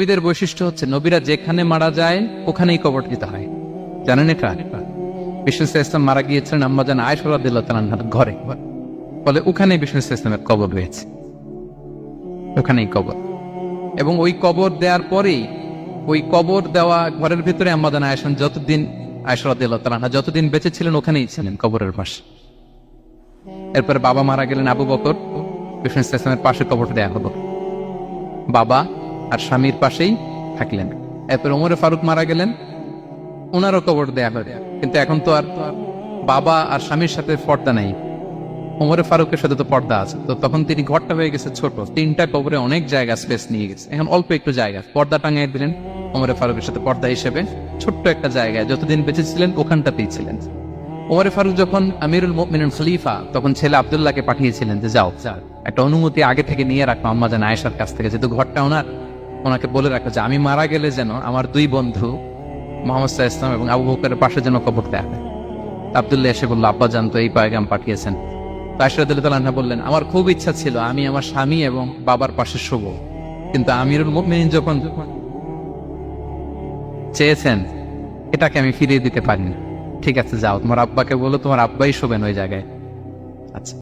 নবীদের বৈশিষ্ট্য হচ্ছে নবীরা যেখানে মারা যায় ওখানেই কবর দিতে হয়। জানেন এটা? বিষ্ণু ইসলাম মারা গিয়েছিলেন আম্মাজান আয়েশা রাদিয়াল্লাহু তাআলার ঘরে, ফলে ওখানে বিষ্ণু ইসলামের কবর রয়েছে, ওখানেই কবর। এবং ওই কবর দেওয়ার পরেই ওই কবর দেওয়া ঘরের ভিতরে আম্মাজান আয়েশা যতদিন আয়েশা রাদিয়াল্লাহু তাআলা যতদিন বেঁচে ছিলেন ওখানেই ছিলেন কবরের পাশে। এরপরে বাবা মারা গেলেন আবু বকর, বিষ্ণু ইসলামের পাশে কবর দেয়া হলো, বাবা আর স্বামীর পাশেই থাকলেন। এরপর ওমরে ফারুক মারা গেলেন, ওনারও কবর দেয়া হলো। কিন্তু এখন তো আর বাবা আর স্বামীর সাথে পর্দা নেই, ওমরে ফারুকের সাথে তো পর্দা আছে। তো তখন তিনি ঘরটা হয়ে গেছে ছোট, তিনটা কবরে অনেক জায়গা স্পেস নিয়ে গেছে, এখন অল্প একটু জায়গা পর্দা টাঙিয়ে দিলেন ওমরে ফারুকের সাথে পর্দা হিসেবে ছোট্ট একটা জায়গায়, যতদিন বেঁচে ছিলেন ওখানটাতেই ছিলেন। ওমরে ফারুক যখন আমিরুল মুমিনিন খলিফা, তখন ছেলে আব্দুল্লাহকে পাঠিয়েছিলেন যে যাও একটা অনুমতি আগে থেকে নিয়ে রাখো আম্মাজান আয়েশার কাছ থেকে, যেহেতু ঘরটা ওনার, ওনাকে বলে রাখো যে আমি মারা গেলে যেন আমার দুই বন্ধু মুহাম্মদ সাল্লাল্লাহু আলাইহি ওয়াসাল্লাম এবং আবু বকরের পাশে যেন কবর দেয়া হয়। আব্দুল্লাহ এসে বলল, আব্বা জান তো এই পয়গাম পাঠিয়েছেন। আয়েশা রাদিয়াল্লাহু তাআলা বললেন, আমার খুব ইচ্ছা ছিল আমি আমার স্বামী এবং বাবার পাশে শুব, কিন্তু আমিরুল মুমিনিন যখন চেয়েছেন এটাকে আমি ফিরিয়ে দিতে পারিনি। ঠিক আছে যাও, তোমার আব্বাকে বলো তোমার আব্বাই শোবেন ওই জায়গায়। আচ্ছা।